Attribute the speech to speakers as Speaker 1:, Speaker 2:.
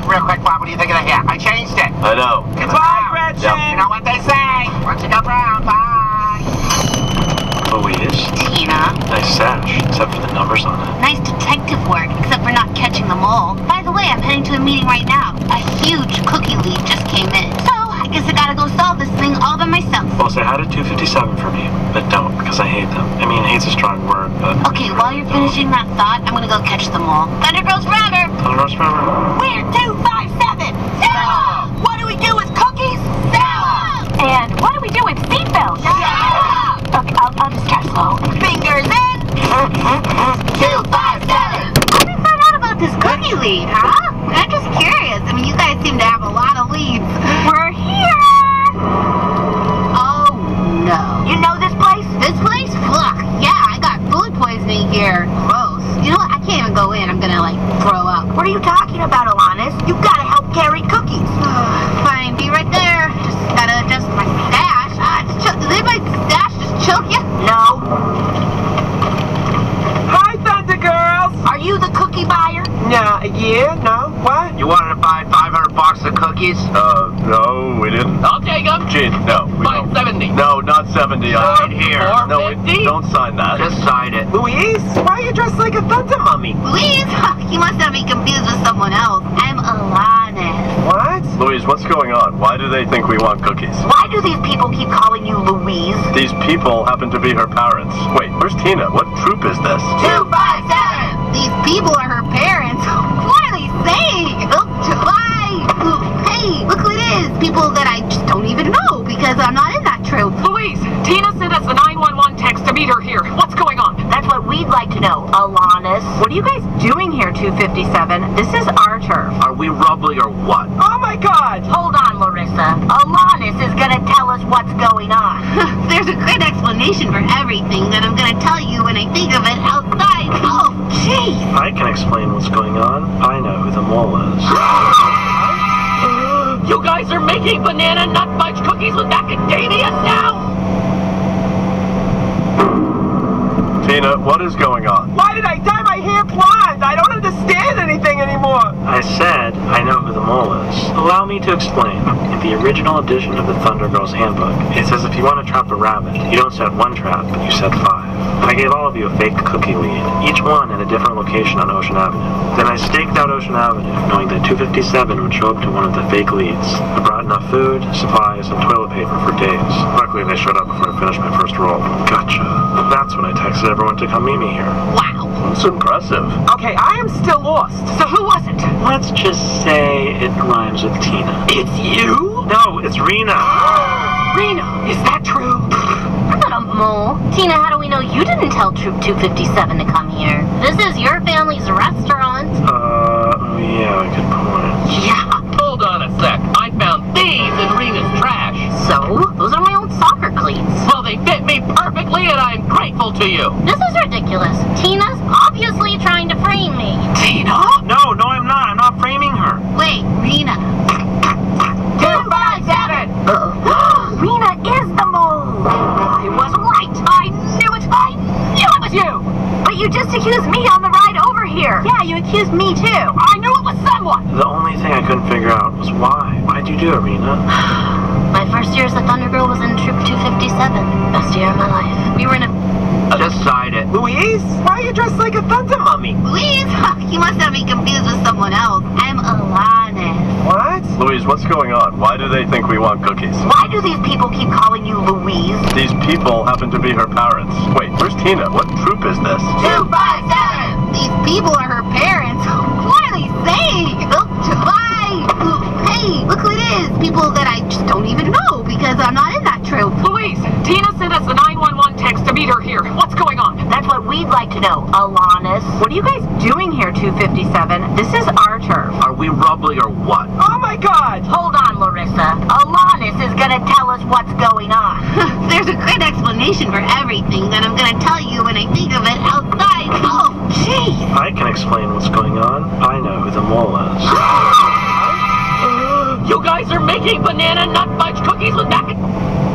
Speaker 1: real quick, Bob, what do you think of that? Yeah, I changed it.
Speaker 2: I know.
Speaker 1: It's
Speaker 3: Bye,
Speaker 1: brown.
Speaker 3: Gretchen.
Speaker 1: You know what they say. Once you go brown, bye.
Speaker 2: Louise,
Speaker 4: Tina.
Speaker 2: nice sash, except for the numbers on it.
Speaker 4: Nice detective work, except for not catching the mole. By the way, I'm heading to a meeting right now. A huge cookie lead just came in. So, I guess I gotta go solve this thing all by myself.
Speaker 2: Well, say hi to 257 for me, but don't, because I hate them. I mean, hate's a strong word, but...
Speaker 4: Okay, while you're finishing that thought, I'm gonna go catch them all. Thunder Girls forever!
Speaker 2: Thunder Girls forever.
Speaker 4: We're 257! Sarah! What do we do with cookies? Sarah!
Speaker 5: And what do we do with seatbelts?
Speaker 4: Sarah!
Speaker 5: Okay, I'll just try slow.
Speaker 4: Fingers in! 257! How did you find out about this cookie lead, huh? I'm just curious. I mean, you guys seem to have a lot of leads.
Speaker 5: We're here!
Speaker 4: Oh, no.
Speaker 5: You know this place?
Speaker 4: This place? Ugh, yeah, I got food poisoning here. Gross. You know what? I can't even go in. I'm gonna, like, throw up.
Speaker 5: What are you talking about, Alanis? You gotta help carry cookies.
Speaker 4: Fine, be right there. Just gotta adjust my stash. Did my stash just choke you?
Speaker 5: No.
Speaker 3: Hi, Thunder Girls.
Speaker 5: Are you the cookie buyer?
Speaker 3: No, what?
Speaker 1: You wanted to buy 500 boxes of cookies?
Speaker 2: No, we didn't.
Speaker 6: I'll take them.
Speaker 2: Gee, no, we don't.
Speaker 6: 570.
Speaker 2: No, not 70.
Speaker 1: Right here.
Speaker 2: No,
Speaker 6: 450.
Speaker 2: don't sign that.
Speaker 1: Just sign it.
Speaker 3: Louise, why are you dressed like a Thunder Mummy?
Speaker 4: Louise? You must have me confused with someone else. I'm Alanis.
Speaker 3: What?
Speaker 2: Louise, what's going on? Why do they think we want cookies?
Speaker 5: Why do these people keep calling you Louise?
Speaker 2: These people happen to be her parents. Wait, where's Tina? What troop is this?
Speaker 4: 257! These people are her parents. What are they saying? Hey, look who it is. People that I just don't even know because I'm not in that troop.
Speaker 6: Louise, Tina sent us a 911 text to meet her here. What's going on?
Speaker 5: That's what we'd like to know, Alanis. What are you guys doing here, 257? This is our turf.
Speaker 1: Are we rubbly or what?
Speaker 3: Oh my God!
Speaker 5: Hold on, Larissa. Alanis is gonna tell us what's going on.
Speaker 4: There's a great explanation for everything that I'm gonna tell you when I think of it outside. Oh, jeez.
Speaker 2: I can explain what's going on. I know who the mole is.
Speaker 6: You guys are making banana nut fudge cookies with macadamia now?
Speaker 2: Tina, what is going on?
Speaker 3: Why did I dye my hair blonde? I don't understand anything anymore.
Speaker 2: I said I know who the mole is. Allow me to explain. In the original edition of the Thunder Girls Handbook, it says if you want to trap a rabbit, you don't set one trap, but you set 5. I gave all of you a fake cookie lead, each one at a different location on Ocean Avenue. Then I staked out Ocean Avenue, knowing that 257 would show up to one of the fake leads. I brought enough food, supplies, and toilet paper for days. Luckily, they showed up before I finished my first roll. Gotcha. That's when I texted everyone to come meet me here.
Speaker 4: Wow.
Speaker 2: That's impressive.
Speaker 3: Okay, I am still lost.
Speaker 6: So who was it?
Speaker 2: Let's just say it rhymes with Tina.
Speaker 6: It's you?
Speaker 2: No, it's Rena.
Speaker 6: Rena, is that true?
Speaker 4: I'm not a mole. Tina, how do we know you didn't tell Troop 257 to come here? This is your family's restaurant.
Speaker 2: Yeah, good point.
Speaker 6: Yeah. Hold on a sec. I found these in Rena's trash.
Speaker 4: So? Those are my old soccer cleats.
Speaker 6: Well, they fit me perfectly, and I'm grateful to you.
Speaker 4: This is ridiculous. Tina's obviously trying to frame me.
Speaker 6: Tina?
Speaker 2: No, I'm not. I'm not framing her.
Speaker 4: Wait, Rena.
Speaker 6: 257!
Speaker 5: Rena is the mole.
Speaker 6: I was right. I knew it. I knew it was you.
Speaker 5: But you just accused me on the ride over here. Yeah, you accused me too.
Speaker 6: I knew it was someone.
Speaker 2: The only thing I couldn't figure out was why. Why'd you do it, Rena?
Speaker 4: My first year as a Thunder Girl was in Troop 257. Best year of my life. We were in a...
Speaker 1: Just sign it.
Speaker 3: Louise, why are you dressed like a Thunder Mummy?
Speaker 4: Louise? You must have me confused with someone else. I'm Alanis.
Speaker 3: What?
Speaker 2: Louise, what's going on? Why do they think we want cookies?
Speaker 5: Why do these people keep calling you Louise?
Speaker 2: These people happen to be her parents. Wait, where's Tina? What troop is this?
Speaker 4: 257! These people are her parents. What are they saying? Hey, look who it is. People that I just don't even know because I'm not in that troop.
Speaker 6: Louise, Tina sent us a 911 text to meet her here. What's going on?
Speaker 5: That's what we'd like to know, Alanis. What are you guys doing here, 257? This is our turf.
Speaker 1: Are we rubbly or what?
Speaker 3: Oh my God!
Speaker 5: Hold on, Larissa. Alanis is gonna tell us what's going on.
Speaker 4: There's a great explanation for everything that I'm gonna tell you when I think of it outside. Oh, jeez.
Speaker 2: I can explain what's going on. I know who the mole is.
Speaker 6: You guys are making banana nut fudge cookies with macadamia.